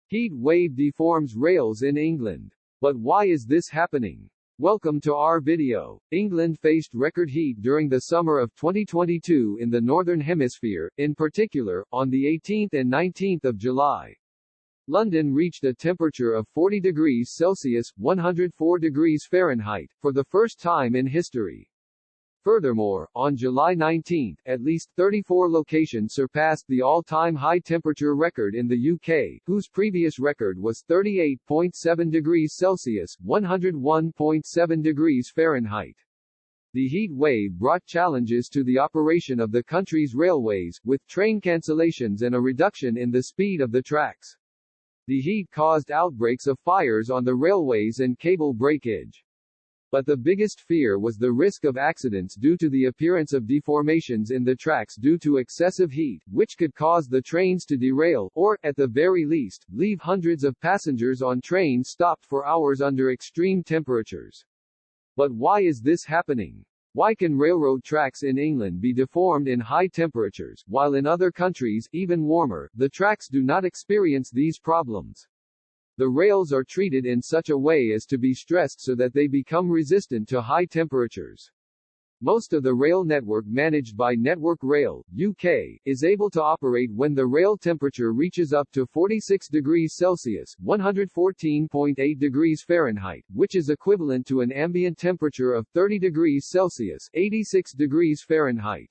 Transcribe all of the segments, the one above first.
Heat wave deforms rails in England. But why is this happening? Welcome to our video. England faced record heat during the summer of 2022 in the Northern Hemisphere, in particular, on the 18th and 19th of July. London reached a temperature of 40 degrees Celsius, 104 degrees Fahrenheit, for the first time in history. Furthermore, on July 19, at least 34 locations surpassed the all-time high temperature record in the UK, whose previous record was 38.7 degrees Celsius, 101.7 degrees Fahrenheit. The heat wave brought challenges to the operation of the country's railways, with train cancellations and a reduction in the speed of the tracks. The heat caused outbreaks of fires on the railways and cable breakage. But the biggest fear was the risk of accidents due to the appearance of deformations in the tracks due to excessive heat, which could cause the trains to derail, or, at the very least, leave hundreds of passengers on trains stopped for hours under extreme temperatures. But why is this happening? Why can railroad tracks in England be deformed in high temperatures, while in other countries, even warmer, the tracks do not experience these problems? The rails are treated in such a way as to be stressed so that they become resistant to high temperatures. Most of the rail network managed by Network Rail, UK, is able to operate when the rail temperature reaches up to 46 degrees Celsius, 114.8 degrees Fahrenheit, which is equivalent to an ambient temperature of 30 degrees Celsius, 86 degrees Fahrenheit.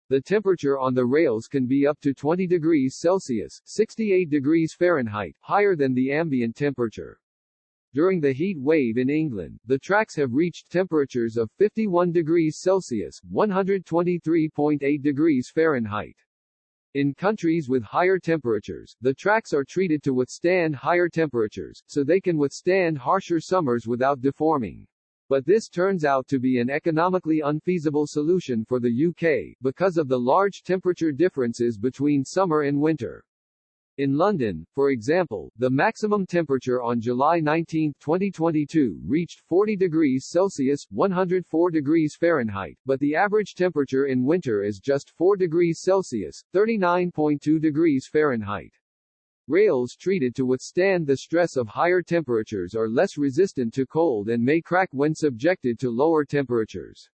The temperature on the rails can be up to 20 degrees Celsius, 68 degrees Fahrenheit, higher than the ambient temperature. During the heat wave in England, the tracks have reached temperatures of 51 degrees Celsius, 123.8 degrees Fahrenheit. In countries with higher temperatures, the tracks are treated to withstand higher temperatures, so they can withstand harsher summers without deforming. But this turns out to be an economically unfeasible solution for the UK, because of the large temperature differences between summer and winter. In London, for example, the maximum temperature on July 19, 2022 reached 40 degrees Celsius, 104 degrees Fahrenheit, but the average temperature in winter is just 4 degrees Celsius, 39.2 degrees Fahrenheit. Rails treated to withstand the stress of higher temperatures are less resistant to cold and may crack when subjected to lower temperatures.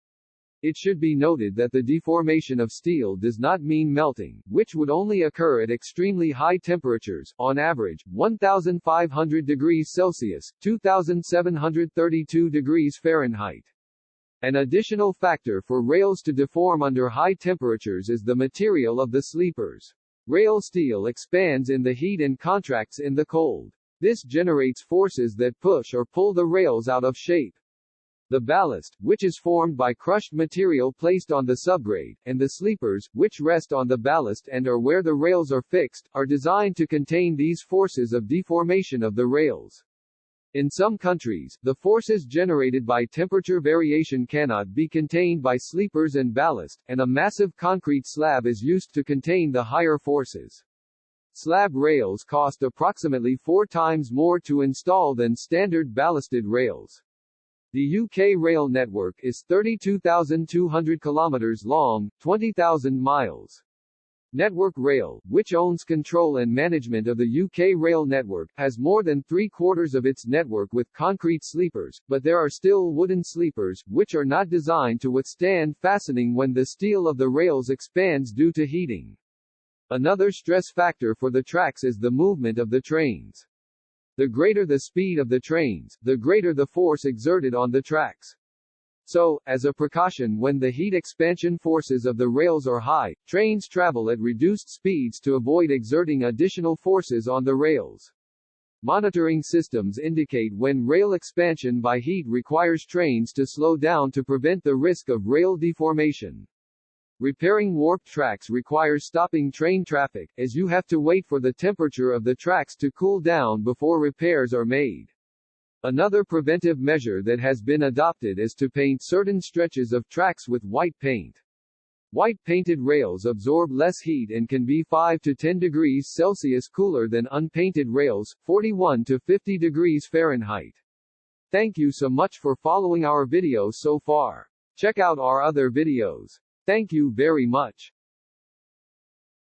It should be noted that the deformation of steel does not mean melting, which would only occur at extremely high temperatures, on average, 1,500 degrees Celsius, 2,732 degrees Fahrenheit. An additional factor for rails to deform under high temperatures is the material of the sleepers. Rail steel expands in the heat and contracts in the cold. This generates forces that push or pull the rails out of shape. The ballast, which is formed by crushed material placed on the subgrade, and the sleepers, which rest on the ballast and or where the rails are fixed, are designed to contain these forces of deformation of the rails. In some countries, the forces generated by temperature variation cannot be contained by sleepers and ballast, and a massive concrete slab is used to contain the higher forces. Slab rails cost approximately 4 times more to install than standard ballasted rails. The UK rail network is 32,200 kilometers long, 20,000 miles. Network Rail, which owns control and management of the UK rail network, has more than 3/4 of its network with concrete sleepers, but there are still wooden sleepers, which are not designed to withstand fastening when the steel of the rails expands due to heating. Another stress factor for the tracks is the movement of the trains. The greater the speed of the trains, the greater the force exerted on the tracks. So, as a precaution when the heat expansion forces of the rails are high, trains travel at reduced speeds to avoid exerting additional forces on the rails. Monitoring systems indicate when rail expansion by heat requires trains to slow down to prevent the risk of rail deformation. Repairing warped tracks requires stopping train traffic, as you have to wait for the temperature of the tracks to cool down before repairs are made. Another preventive measure that has been adopted is to paint certain stretches of tracks with white paint. White painted rails absorb less heat and can be 5 to 10 degrees Celsius cooler than unpainted rails, 41 to 50 degrees Fahrenheit. Thank you so much for following our video so far. Check out our other videos. Thank you very much.